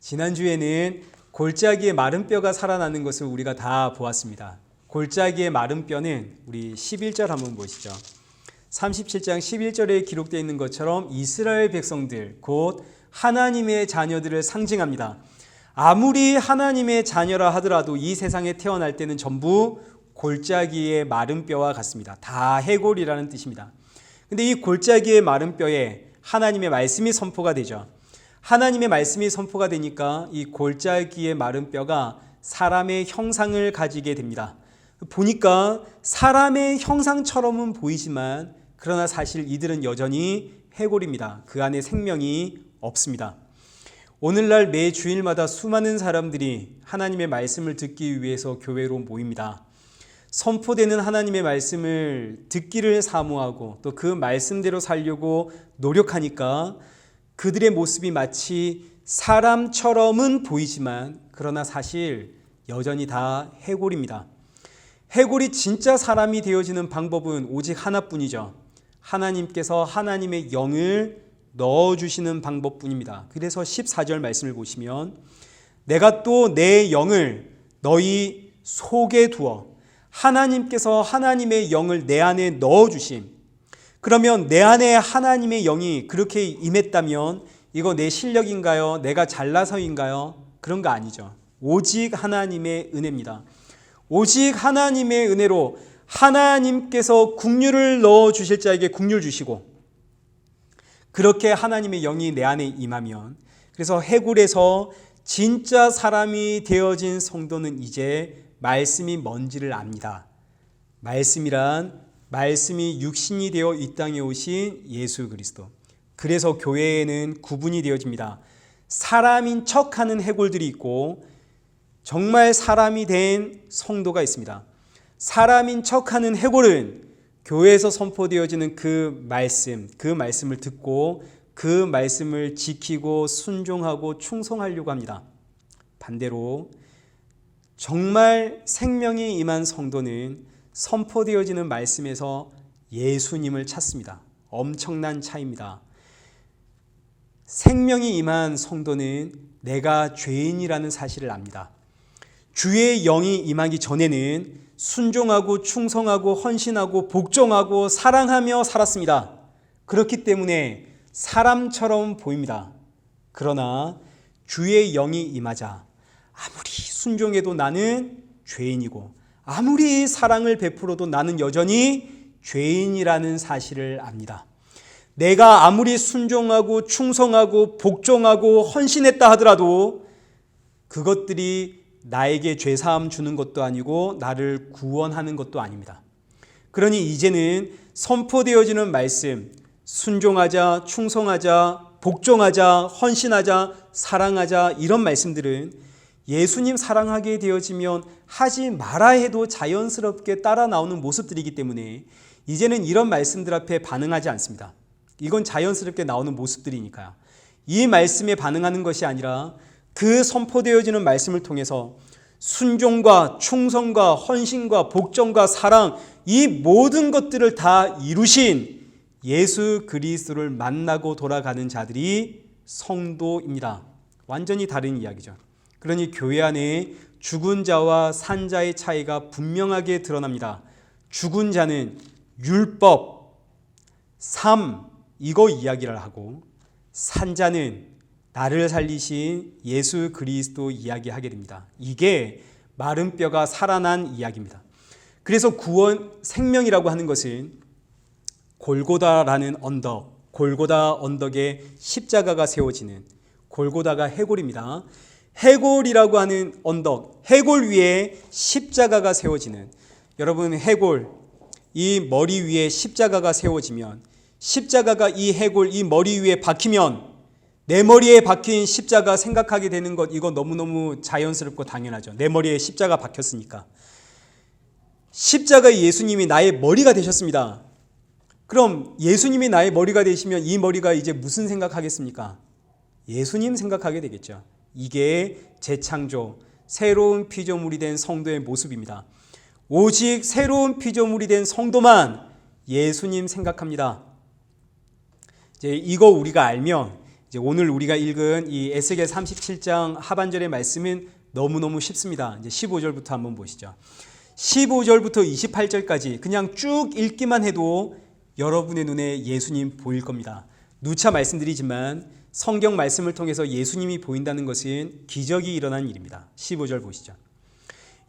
지난주에는 골짜기의 마른 뼈가 살아나는 것을 우리가 다 보았습니다. 골짜기의 마른 뼈는 우리 11절 한번 보시죠. 37장 11절에 기록되어 있는 것처럼 이스라엘 백성들 곧 하나님의 자녀들을 상징합니다. 아무리 하나님의 자녀라 하더라도 이 세상에 태어날 때는 전부 골짜기의 마른 뼈와 같습니다. 다 해골이라는 뜻입니다. 근데 이 골짜기의 마른 뼈에 하나님의 말씀이 선포가 되죠. 하나님의 말씀이 선포가 되니까 이 골짜기의 마른 뼈가 사람의 형상을 가지게 됩니다. 보니까 사람의 형상처럼은 보이지만 그러나 사실 이들은 여전히 해골입니다. 그 안에 생명이 없습니다. 오늘날 매 주일마다 수많은 사람들이 하나님의 말씀을 듣기 위해서 교회로 모입니다. 선포되는 하나님의 말씀을 듣기를 사모하고 또 그 말씀대로 살려고 노력하니까 그들의 모습이 마치 사람처럼은 보이지만 그러나 사실 여전히 다 해골입니다. 해골이 진짜 사람이 되어지는 방법은 오직 하나뿐이죠. 하나님께서 하나님의 영을 넣어주시는 방법뿐입니다. 그래서 14절 말씀을 보시면 내가 또 내 영을 너희 속에 두어 하나님께서 하나님의 영을 내 안에 넣어주심. 그러면 내 안에 하나님의 영이 그렇게 임했다면 이거 내 실력인가요? 내가 잘나서인가요? 그런 거 아니죠. 오직 하나님의 은혜입니다. 오직 하나님의 은혜로 하나님께서 국류를 넣어주실 자에게 국류를 주시고 그렇게 하나님의 영이 내 안에 임하면 그래서 해골에서 진짜 사람이 되어진 성도는 이제 말씀이 뭔지를 압니다. 말씀이란 말씀이 육신이 되어 이 땅에 오신 예수 그리스도. 그래서 교회에는 구분이 되어집니다. 사람인 척하는 해골들이 있고 정말 사람이 된 성도가 있습니다. 사람인 척하는 해골은 교회에서 선포되어지는 그 말씀을 듣고 그 말씀을 지키고 순종하고 충성하려고 합니다. 반대로 정말 생명이 임한 성도는 선포되어지는 말씀에서 예수님을 찾습니다. 엄청난 차이입니다. 생명이 임한 성도는 내가 죄인이라는 사실을 압니다. 주의 영이 임하기 전에는 순종하고 충성하고 헌신하고 복종하고 사랑하며 살았습니다. 그렇기 때문에 사람처럼 보입니다. 그러나 주의 영이 임하자 아무리 순종해도 나는 죄인이고 아무리 사랑을 베풀어도 나는 여전히 죄인이라는 사실을 압니다. 내가 아무리 순종하고 충성하고 복종하고 헌신했다 하더라도 그것들이 나에게 죄사함 주는 것도 아니고 나를 구원하는 것도 아닙니다. 그러니 이제는 선포되어지는 말씀, 순종하자, 충성하자, 복종하자, 헌신하자, 사랑하자 이런 말씀들은 예수님 사랑하게 되어지면 하지 마라 해도 자연스럽게 따라 나오는 모습들이기 때문에 이제는 이런 말씀들 앞에 반응하지 않습니다. 이건 자연스럽게 나오는 모습들이니까요. 이 말씀에 반응하는 것이 아니라 그 선포되어지는 말씀을 통해서 순종과 충성과 헌신과 복종과 사랑 이 모든 것들을 다 이루신 예수 그리스도를 만나고 돌아가는 자들이 성도입니다. 완전히 다른 이야기죠. 그러니 교회 안에 죽은 자와 산 자의 차이가 분명하게 드러납니다. 죽은 자는 율법, 삶 이거 이야기를 하고 산 자는 나를 살리신 예수 그리스도 이야기하게 됩니다. 이게 마른 뼈가 살아난 이야기입니다. 그래서 구원 생명이라고 하는 것은 골고다라는 언덕, 골고다 언덕에 십자가가 세워지는 골고다가 해골입니다. 해골이라고 하는 언덕, 해골 위에 십자가가 세워지는 여러분 해골 이 머리 위에 십자가가 세워지면 십자가가 이 해골 이 머리 위에 박히면 내 머리에 박힌 십자가 생각하게 되는 것 이거 너무너무 자연스럽고 당연하죠. 내 머리에 십자가 박혔으니까. 십자가의 예수님이 나의 머리가 되셨습니다. 그럼 예수님이 나의 머리가 되시면 이 머리가 이제 무슨 생각하겠습니까? 예수님 생각하게 되겠죠. 이게 재창조, 새로운 피조물이 된 성도의 모습입니다. 오직 새로운 피조물이 된 성도만 예수님 생각합니다. 이제 이거 우리가 알면 이제 오늘 우리가 읽은 이 에스겔 37장 하반절의 말씀은 너무너무 쉽습니다. 이제 15절부터 한번 보시죠. 15절부터 28절까지 그냥 쭉 읽기만 해도 여러분의 눈에 예수님 보일 겁니다. 누차 말씀드리지만 성경 말씀을 통해서 예수님이 보인다는 것은 기적이 일어난 일입니다. 15절 보시죠.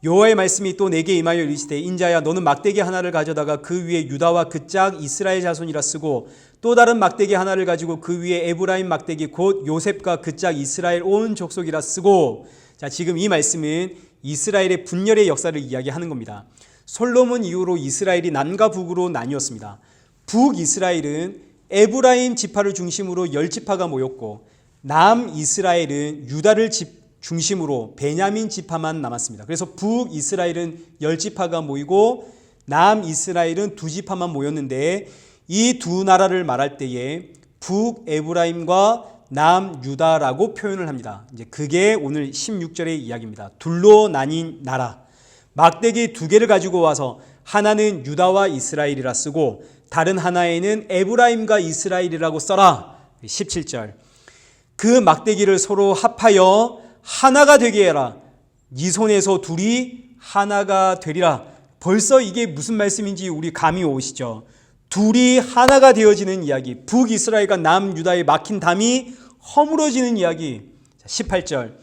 여호와의 말씀이 또 내게 임하여 이르시되 인자야 너는 막대기 하나를 가져다가 그 위에 유다와 그 짝 이스라엘 자손이라 쓰고 또 다른 막대기 하나를 가지고 그 위에 에브라임 막대기 곧 요셉과 그 짝 이스라엘 온 족속이라 쓰고. 자, 지금 이 말씀은 이스라엘의 분열의 역사를 이야기하는 겁니다. 솔로몬 이후로 이스라엘이 남과 북으로 나뉘었습니다. 북이스라엘은 에브라임 지파를 중심으로 10지파가 모였고 남이스라엘은 유다를 중심으로 베냐민 지파만 남았습니다. 그래서 북이스라엘은 10지파가 모이고 남이스라엘은 2지파만 모였는데 이 두 나라를 말할 때에 북에브라임과 남유다라고 표현을 합니다. 이제 그게 오늘 16절의 이야기입니다. 둘로 나뉜 나라. 막대기 2개를 가지고 와서 하나는 유다와 이스라엘이라 쓰고 다른 하나에는 에브라임과 이스라엘이라고 써라. 17절. 그 막대기를 서로 합하여 하나가 되게 해라. 네 손에서 둘이 하나가 되리라. 벌써 이게 무슨 말씀인지 우리 감이 오시죠. 둘이 하나가 되어지는 이야기. 북이스라엘과 남유다의 막힌 담이 허물어지는 이야기. 18절.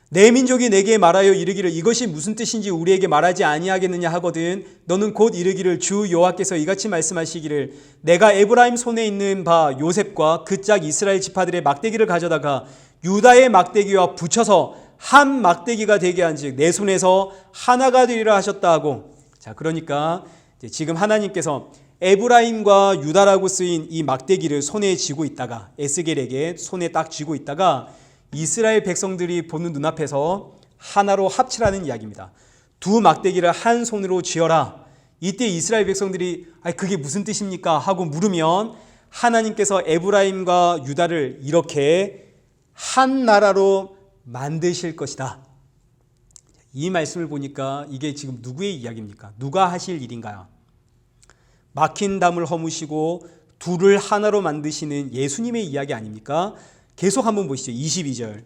내 민족이 내게 말하여 이르기를 이것이 무슨 뜻인지 우리에게 말하지 아니하겠느냐 하거든 너는 곧 이르기를 주 여호와께서 이같이 말씀하시기를 내가 에브라임 손에 있는 바 요셉과 그 짝 이스라엘 지파들의 막대기를 가져다가 유다의 막대기와 붙여서 한 막대기가 되게 한즉 내 손에서 하나가 되리라 하셨다 하고. 자, 그러니까 지금 하나님께서 에브라임과 유다라고 쓰인 이 막대기를 손에 쥐고 있다가 에스겔에게 손에 딱 쥐고 있다가 이스라엘 백성들이 보는 눈앞에서 하나로 합치라는 이야기입니다. 두 막대기를 한 손으로 쥐어라. 이때 이스라엘 백성들이 그게 무슨 뜻입니까? 하고 물으면 하나님께서 에브라임과 유다를 이렇게 한 나라로 만드실 것이다. 이 말씀을 보니까 이게 지금 누구의 이야기입니까? 누가 하실 일인가요? 막힌 담을 허무시고 둘을 하나로 만드시는 예수님의 이야기 아닙니까? 계속 한번 보시죠. 22절.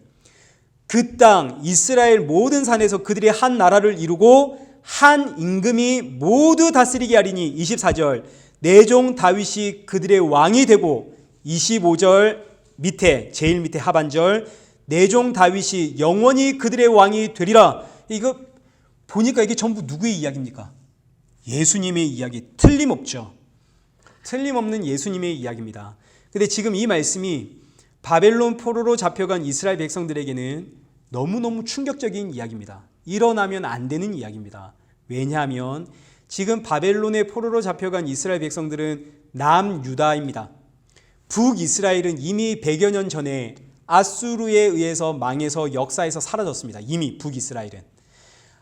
그 땅 이스라엘 모든 산에서 그들의 한 나라를 이루고 한 임금이 모두 다스리게 하리니. 24절. 내 종 다윗이 그들의 왕이 되고. 25절 밑에 제일 밑에 하반절. 내 종 다윗이 영원히 그들의 왕이 되리라. 이거 보니까 이게 전부 누구의 이야기입니까? 예수님의 이야기. 틀림없죠. 틀림없는 예수님의 이야기입니다. 근데 지금 이 말씀이 바벨론 포로로 잡혀간 이스라엘 백성들에게는 너무너무 충격적인 이야기입니다. 일어나면 안 되는 이야기입니다. 왜냐하면 지금 바벨론의 포로로 잡혀간 이스라엘 백성들은 남유다입니다. 북이스라엘은 이미 100여 년 전에 아수르에 의해서 망해서 역사에서 사라졌습니다. 이미 북이스라엘은.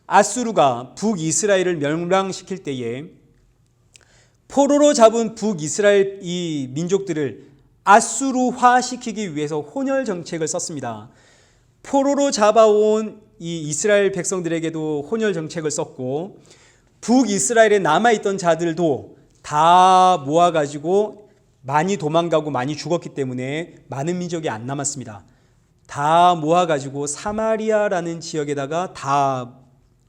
아수르가 북이스라엘을 멸망시킬 때에 포로로 잡은 북이스라엘 이 민족들을 아수르화 시키기 위해서 혼혈 정책을 썼습니다. 포로로 잡아온 이 이스라엘 백성들에게도 혼혈 정책을 썼고 북이스라엘에 남아있던 자들도 다 모아가지고 많이 도망가고 많이 죽었기 때문에 많은 민족이 안 남았습니다. 다 모아가지고 사마리아라는 지역에다가 다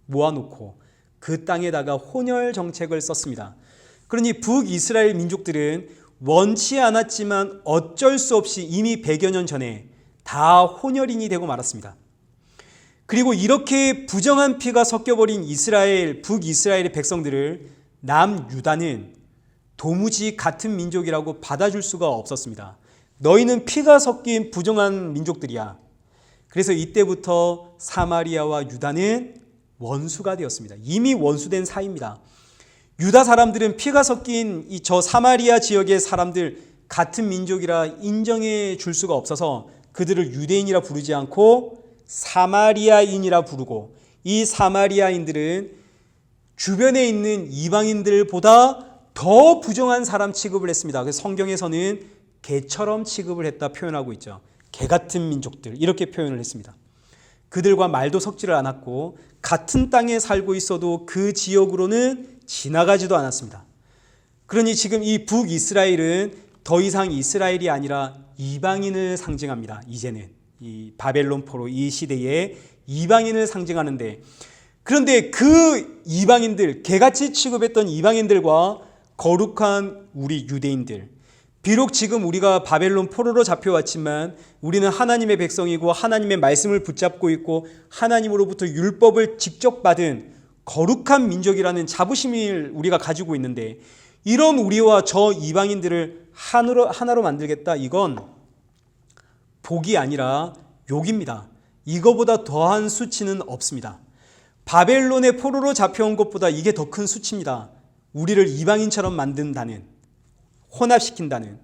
모아놓고 그 땅에다가 혼혈 정책을 썼습니다. 그러니 북이스라엘 민족들은 원치 않았지만 어쩔 수 없이 이미 100여 년 전에 다 혼혈인이 되고 말았습니다. 그리고 이렇게 부정한 피가 섞여버린 이스라엘, 북이스라엘의 백성들을 남유다는 도무지 같은 민족이라고 받아줄 수가 없었습니다. 너희는 피가 섞인 부정한 민족들이야. 그래서 이때부터 사마리아와 유다는 원수가 되었습니다. 이미 원수된 사이입니다. 유다 사람들은 피가 섞인 이 저 사마리아 지역의 사람들 같은 민족이라 인정해 줄 수가 없어서 그들을 유대인이라 부르지 않고 사마리아인이라 부르고 이 사마리아인들은 주변에 있는 이방인들보다 더 부정한 사람 취급을 했습니다. 그래서 성경에서는 개처럼 취급을 했다 표현하고 있죠. 개 같은 민족들 이렇게 표현을 했습니다. 그들과 말도 섞지를 않았고 같은 땅에 살고 있어도 그 지역으로는 지나가지도 않았습니다. 그러니 지금 이 북이스라엘은 더 이상 이스라엘이 아니라 이방인을 상징합니다. 이제는 이 바벨론 포로 이 시대에 이방인을 상징하는데, 그런데 그 이방인들, 개같이 취급했던 이방인들과 거룩한 우리 유대인들, 비록 지금 우리가 바벨론 포로로 잡혀왔지만 우리는 하나님의 백성이고 하나님의 말씀을 붙잡고 있고 하나님으로부터 율법을 직접 받은 거룩한 민족이라는 자부심을 우리가 가지고 있는데, 이런 우리와 저 이방인들을 하나로 만들겠다, 이건 복이 아니라 욕입니다. 이거보다 더한 수치는 없습니다. 바벨론의 포로로 잡혀온 것보다 이게 더 큰 수치입니다. 우리를 이방인처럼 만든다는, 혼합시킨다는.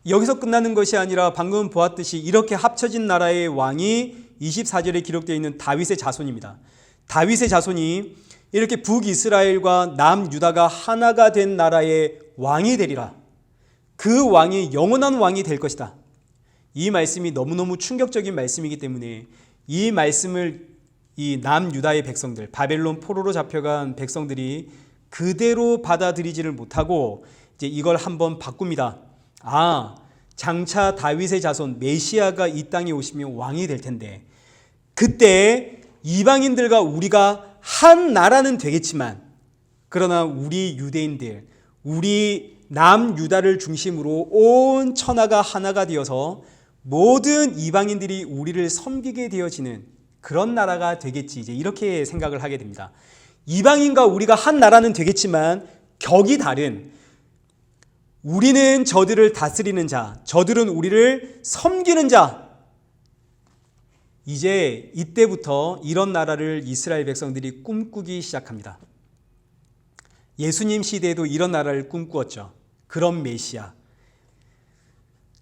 여기서 끝나는 것이 아니라 방금 보았듯이 이렇게 합쳐진 나라의 왕이 24절에 기록되어 있는 다윗의 자손입니다. 다윗의 자손이 이렇게 북이스라엘과 남유다가 하나가 된 나라의 왕이 되리라. 그 왕이 영원한 왕이 될 것이다. 이 말씀이 너무너무 충격적인 말씀이기 때문에 이 말씀을 이 남유다의 백성들, 바벨론 포로로 잡혀간 백성들이 그대로 받아들이지를 못하고 이제 이걸 한번 바꿉니다. 장차 다윗의 자손 메시아가 이 땅에 오시면 왕이 될 텐데, 그때 이방인들과 우리가 한 나라는 되겠지만, 그러나 우리 유대인들, 우리 남유다를 중심으로 온 천하가 하나가 되어서 모든 이방인들이 우리를 섬기게 되어지는 그런 나라가 되겠지, 이제 이렇게 생각을 하게 됩니다. 이방인과 우리가 한 나라는 되겠지만 격이 다른, 우리는 저들을 다스리는 자, 저들은 우리를 섬기는 자. 이제 이때부터 이런 나라를 이스라엘 백성들이 꿈꾸기 시작합니다. 예수님 시대에도 이런 나라를 꿈꾸었죠. 그런 메시아,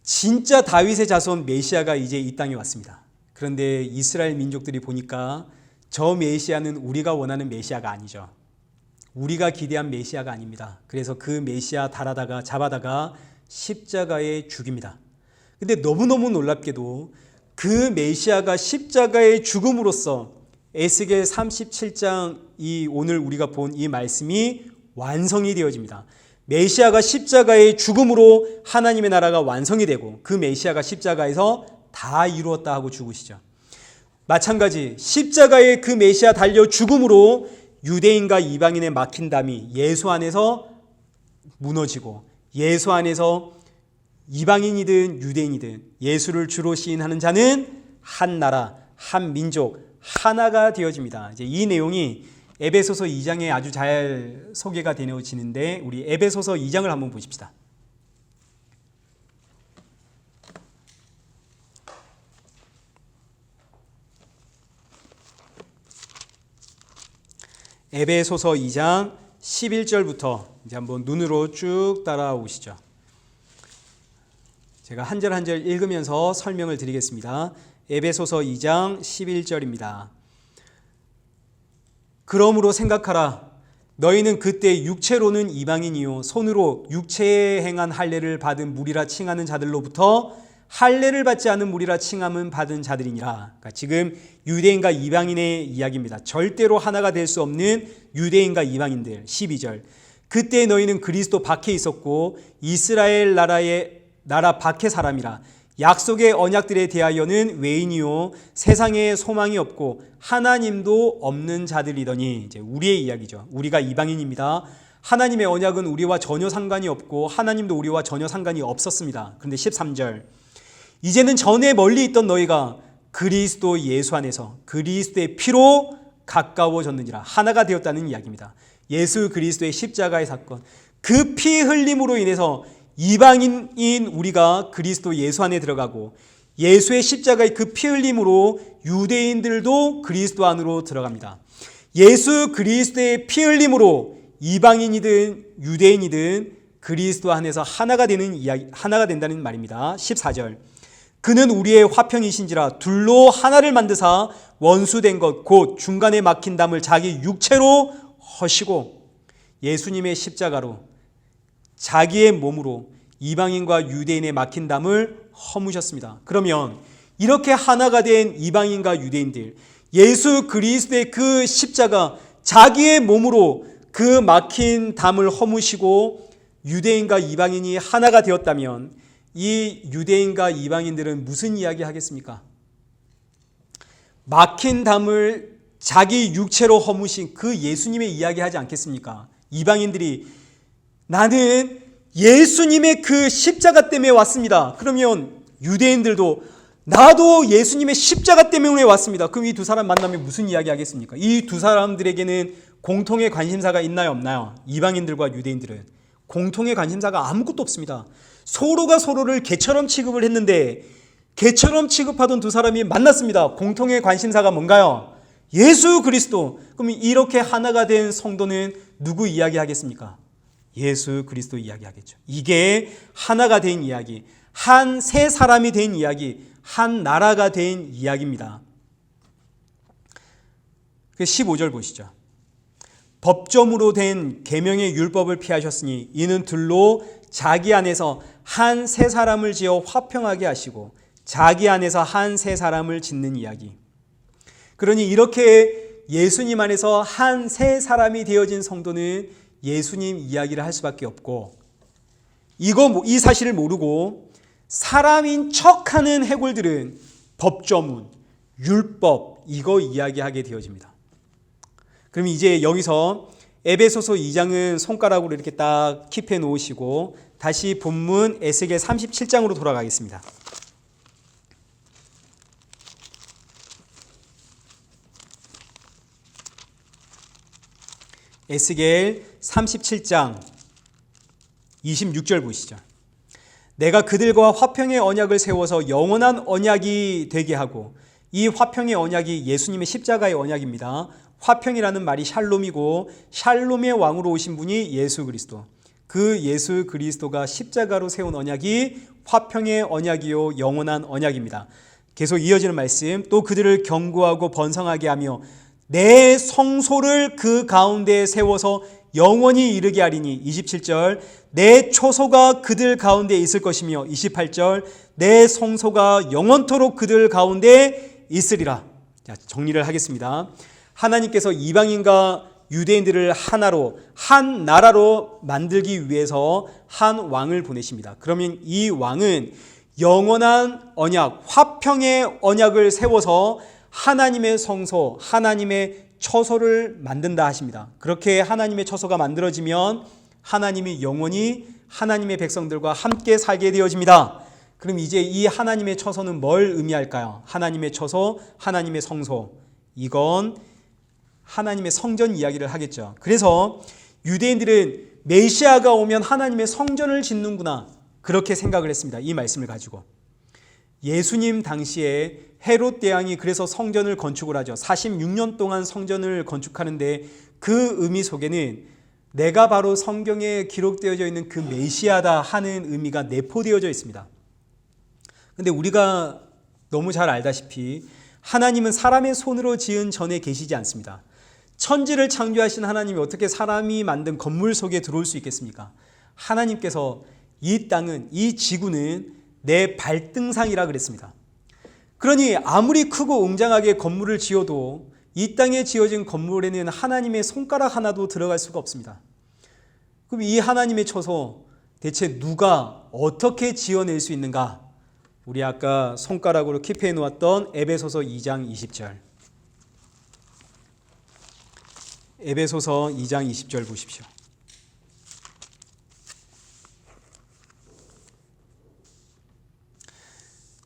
진짜 다윗의 자손 메시아가 이제 이 땅에 왔습니다. 그런데 이스라엘 민족들이 보니까 저 메시아는 우리가 원하는 메시아가 아니죠. 우리가 기대한 메시아가 아닙니다. 그래서 그 메시아 잡아다가 십자가에 죽입니다. 근데 너무너무 놀랍게도 그 메시아가 십자가에 죽음으로써 에스겔 37장 이 오늘 우리가 본 이 말씀이 완성이 되어집니다. 메시아가 십자가의 죽음으로 하나님의 나라가 완성이 되고 그 메시아가 십자가에서 다 이루었다 하고 죽으시죠. 마찬가지 십자가의 그 메시아 달려 죽음으로 유대인과 이방인의 막힌 담이 예수 안에서 무너지고, 예수 안에서 이방인이든 유대인이든 예수를 주로 시인하는 자는 한 나라, 한 민족, 하나가 되어집니다. 이제 이 내용이 에베소서 2장에 아주 잘 소개가 되어지는데, 우리 에베소서 2장을 한번 보십시다. 에베소서 2장 11절부터 이제 한번 눈으로 쭉 따라오시죠. 제가 한 절 한 절 읽으면서 설명을 드리겠습니다. 에베소서 2장 11절입니다. 그러므로 생각하라. 너희는 그때 육체로는 이방인이요 손으로 육체에 행한 할례를 받은 무리라 칭하는 자들로부터 할례를 받지 않은 무리라 칭함은 받은 자들이니라. 그러니까 지금 유대인과 이방인의 이야기입니다. 절대로 하나가 될 수 없는 유대인과 이방인들. 12절. 그때 너희는 그리스도 밖에 있었고 이스라엘 나라 밖의 사람이라. 약속의 언약들에 대하여는 외인이요 세상에 소망이 없고 하나님도 없는 자들이더니, 이제 우리의 이야기죠. 우리가 이방인입니다. 하나님의 언약은 우리와 전혀 상관이 없고 하나님도 우리와 전혀 상관이 없었습니다. 그런데 13절. 이제는 전에 멀리 있던 너희가 그리스도 예수 안에서 그리스도의 피로 가까워졌느니라. 하나가 되었다는 이야기입니다. 예수 그리스도의 십자가의 사건, 그 피 흘림으로 인해서 이방인인 우리가 그리스도 예수 안에 들어가고, 예수의 십자가의 그 피 흘림으로 유대인들도 그리스도 안으로 들어갑니다. 예수 그리스도의 피 흘림으로 이방인이든 유대인이든 그리스도 안에서 하나가 된다는 말입니다. 14절. 그는 우리의 화평이신지라 둘로 하나를 만드사 원수된 것 곧 중간에 막힌 담을 자기 육체로 허시고, 예수님의 십자가로 자기의 몸으로 이방인과 유대인의 막힌 담을 허무셨습니다. 그러면 이렇게 하나가 된 이방인과 유대인들, 예수 그리스도의 그 십자가, 자기의 몸으로 그 막힌 담을 허무시고 유대인과 이방인이 하나가 되었다면, 이 유대인과 이방인들은 무슨 이야기 하겠습니까? 막힌 담을 자기 육체로 허무신 그 예수님의 이야기 하지 않겠습니까? 이방인들이 나는 예수님의 그 십자가 때문에 왔습니다. 그러면 유대인들도 나도 예수님의 십자가 때문에 왔습니다. 그럼 이 두 사람 만나면 무슨 이야기 하겠습니까? 이 두 사람들에게는 공통의 관심사가 있나요, 없나요? 이방인들과 유대인들은 공통의 관심사가 아무것도 없습니다. 서로가 서로를 개처럼 취급을 했는데 개처럼 취급하던 두 사람이 만났습니다. 공통의 관심사가 뭔가요? 예수 그리스도. 그럼 이렇게 하나가 된 성도는 누구 이야기 하겠습니까? 예수 그리스도 이야기 하겠죠. 이게 하나가 된 이야기, 한 세 사람이 된 이야기, 한 나라가 된 이야기입니다. 15절 보시죠. 법점으로 된 계명의 율법을 피하셨으니 이는 들로 자기 안에서 한 세 사람을 지어 화평하게 하시고 자기 안에서 한 세 사람을 짓는 이야기. 그러니 이렇게 예수님 안에서 한 세 사람이 되어진 성도는 예수님 이야기를 할 수밖에 없고, 이 사실을 모르고 사람인 척하는 해골들은 법조문, 율법 이거 이야기하게 되어집니다. 그럼 이제 여기서 에베소서 2장은 손가락으로 이렇게 딱 킵해 놓으시고 다시 본문 에스겔 37장으로 돌아가겠습니다. 에스겔 37장 26절 보시죠. 내가 그들과 화평의 언약을 세워서 영원한 언약이 되게 하고, 이 화평의 언약이 예수님의 십자가의 언약입니다. 화평이라는 말이 샬롬이고 샬롬의 왕으로 오신 분이 예수 그리스도. 그 예수 그리스도가 십자가로 세운 언약이 화평의 언약이요 영원한 언약입니다. 계속 이어지는 말씀. 또 그들을 견고하고 번성하게 하며 내 성소를 그 가운데에 세워서 영원히 이르게 하리니. 27절. 내 초소가 그들 가운데 있을 것이며. 28절. 내 성소가 영원토록 그들 가운데 있으리라. 자, 정리를 하겠습니다. 하나님께서 이방인과 유대인들을 하나로, 한 나라로 만들기 위해서 한 왕을 보내십니다. 그러면 이 왕은 영원한 언약, 화평의 언약을 세워서 하나님의 성소, 하나님의 처소를 만든다 하십니다. 그렇게 하나님의 처소가 만들어지면 하나님이 영원히 하나님의 백성들과 함께 살게 되어집니다. 그럼 이제 이 하나님의 처소는 뭘 의미할까요? 하나님의 처소, 하나님의 성소. 이건 하나님의 성전 이야기를 하겠죠. 그래서 유대인들은 메시아가 오면 하나님의 성전을 짓는구나, 그렇게 생각을 했습니다. 이 말씀을 가지고. 예수님 당시에 헤롯 대왕이 그래서 성전을 건축을 하죠. 46년 동안 성전을 건축하는데 그 의미 속에는 내가 바로 성경에 기록되어져 있는 그 메시아다 하는 의미가 내포되어져 있습니다. 근데 우리가 너무 잘 알다시피 하나님은 사람의 손으로 지은 전에 계시지 않습니다. 천지를 창조하신 하나님이 어떻게 사람이 만든 건물 속에 들어올 수 있겠습니까? 하나님께서 이 땅은, 이 지구는 내 발등상이라 그랬습니다. 그러니 아무리 크고 웅장하게 건물을 지어도 이 땅에 지어진 건물에는 하나님의 손가락 하나도 들어갈 수가 없습니다. 그럼 이 하나님의 처소 대체 누가 어떻게 지어낼 수 있는가? 우리 아까 손가락으로 킵해 놓았던 에베소서 2장 20절. 에베소서 2장 20절 보십시오.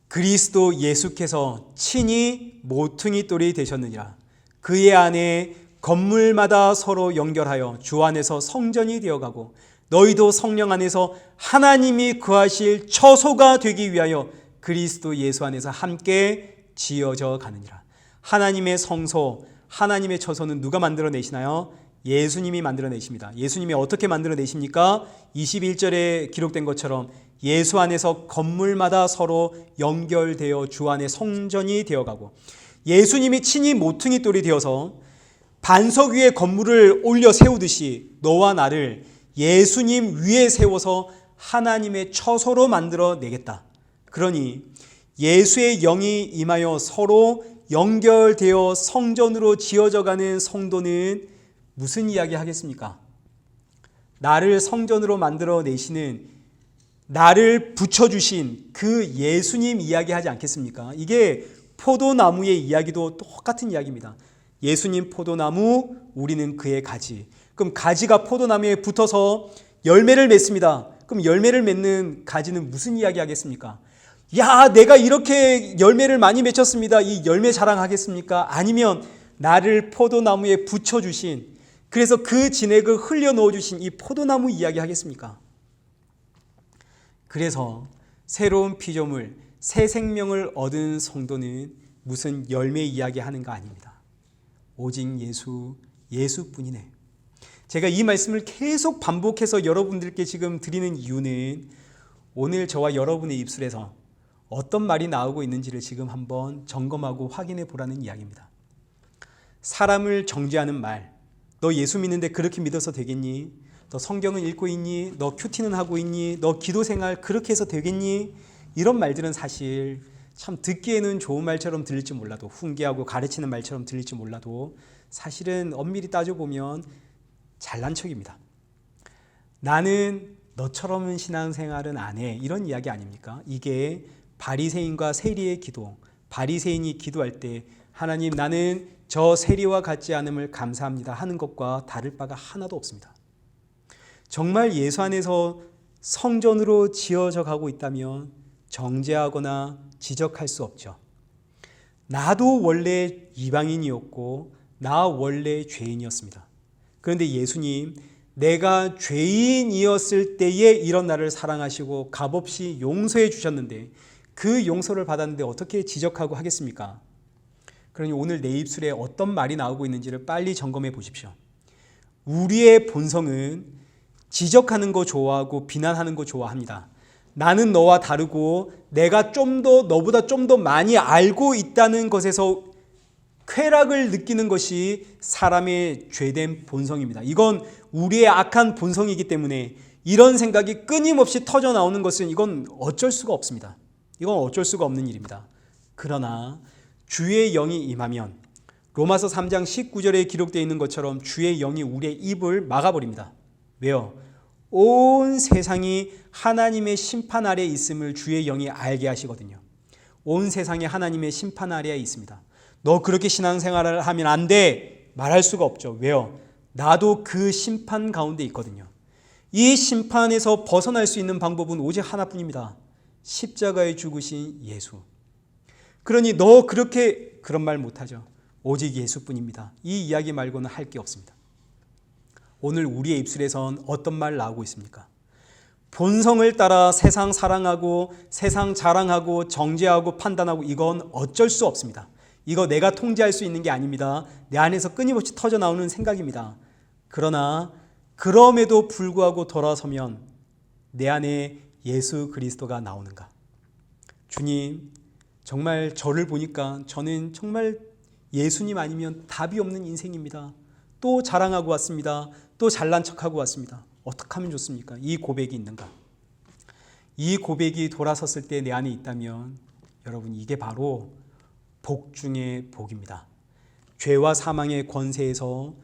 그리스도 예수께서 친히 모퉁이 돌이 되셨느니라. 그의 안에 건물마다 서로 연결하여 주 안에서 성전이 되어가고 너희도 성령 안에서 하나님이 거하실 처소가 되기 위하여 그리스도 예수 안에서 함께 지어져 가느니라. 하나님의 성소, 하나님의 처소는 누가 만들어내시나요? 예수님이 만들어내십니다. 예수님이 어떻게 만들어내십니까? 21절에 기록된 것처럼 예수 안에서 건물마다 서로 연결되어 주 안에 성전이 되어가고, 예수님이 친히 모퉁이 돌이 되어서 반석 위에 건물을 올려 세우듯이 너와 나를 예수님 위에 세워서 하나님의 처소로 만들어내겠다. 그러니 예수의 영이 임하여 서로 연결되어 성전으로 지어져가는 성도는 무슨 이야기 하겠습니까? 나를 성전으로 만들어내시는 나를 붙여주신 그 예수님 이야기하지 않겠습니까? 이게 포도나무의 이야기도 똑같은 이야기입니다. 예수님 포도나무, 우리는 그의 가지. 그럼 가지가 포도나무에 붙어서 열매를 맺습니다. 그럼 열매를 맺는 가지는 무슨 이야기 하겠습니까? 야, 내가 이렇게 열매를 많이 맺혔습니다. 이 열매 자랑하겠습니까? 아니면 나를 포도나무에 붙여주신, 그래서 그 진액을 흘려 넣어주신 이 포도나무 이야기 하겠습니까? 그래서 새로운 피조물, 새 생명을 얻은 성도는 무슨 열매 이야기 하는가 아닙니다. 오직 예수뿐이네. 제가 이 말씀을 계속 반복해서 여러분들께 지금 드리는 이유는 오늘 저와 여러분의 입술에서 어떤 말이 나오고 있는지를 지금 한번 점검하고 확인해 보라는 이야기입니다. 사람을 정죄하는 말, 너 예수 믿는데 그렇게 믿어서 되겠니? 너 성경은 읽고 있니? 너 큐티는 하고 있니? 너 기도 생활 그렇게 해서 되겠니? 이런 말들은 사실 참 듣기에는 좋은 말처럼 들릴지 몰라도, 훈계하고 가르치는 말처럼 들릴지 몰라도 사실은 엄밀히 따져보면 잘난 척입니다. 나는 너처럼은 신앙생활은 안 해, 이런 이야기 아닙니까? 이게 바리새인과 세리의 기도, 바리새인이 기도할 때 하나님, 나는 저 세리와 같지 않음을 감사합니다 하는 것과 다를 바가 하나도 없습니다. 정말 예수 안에서 성전으로 지어져 가고 있다면 정죄하거나 지적할 수 없죠. 나도 원래 이방인이었고 나 원래 죄인이었습니다. 그런데 예수님, 내가 죄인이었을 때에 이런 나를 사랑하시고 값없이 용서해 주셨는데 그 용서를 받았는데 어떻게 지적하고 하겠습니까? 그러니 오늘 내 입술에 어떤 말이 나오고 있는지를 빨리 점검해 보십시오. 우리의 본성은 지적하는 거 좋아하고 비난하는 거 좋아합니다. 나는 너와 다르고 내가 너보다 좀 더 많이 알고 있다는 것에서 쾌락을 느끼는 것이 사람의 죄된 본성입니다. 이건 우리의 악한 본성이기 때문에 이런 생각이 끊임없이 터져 나오는 것은 이건 어쩔 수가 없습니다. 이건 어쩔 수가 없는 일입니다. 그러나 주의 영이 임하면 로마서 3장 19절에 기록되어 있는 것처럼 주의 영이 우리의 입을 막아버립니다. 왜요? 온 세상이 하나님의 심판 아래에 있음을 주의 영이 알게 하시거든요. 온 세상이 하나님의 심판 아래에 있습니다. 너 그렇게 신앙생활을 하면 안 돼, 말할 수가 없죠. 왜요? 나도 그 심판 가운데 있거든요. 이 심판에서 벗어날 수 있는 방법은 오직 하나뿐입니다. 십자가에 죽으신 예수. 그러니 너 그렇게 그런 말 못하죠. 오직 예수뿐입니다. 이 이야기 말고는 할 게 없습니다. 오늘 우리의 입술에선 어떤 말 나오고 있습니까? 본성을 따라 세상 사랑하고 세상 자랑하고 정죄하고 판단하고 이건 어쩔 수 없습니다. 이거 내가 통제할 수 있는 게 아닙니다. 내 안에서 끊임없이 터져 나오는 생각입니다. 그러나 그럼에도 불구하고 돌아서면 내 안에 예수 그리스도가 나오는가? 주님, 정말 저를 보니까 저는 정말 예수님 아니면 답이 없는 인생입니다. 또 자랑하고 왔습니다. 또 잘난 척하고 왔습니다. 어떻게 하면 좋습니까? 이 고백이 있는가? 이 고백이 돌아섰을 때 내 안에 있다면 여러분, 이게 바로 복 중의 복입니다. 죄와 사망의 권세에서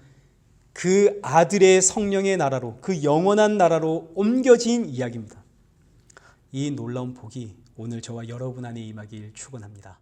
그 아들의 성령의 나라로, 그 영원한 나라로 옮겨진 이야기입니다. 이 놀라운 복이 오늘 저와 여러분 안에 임하길 축원합니다.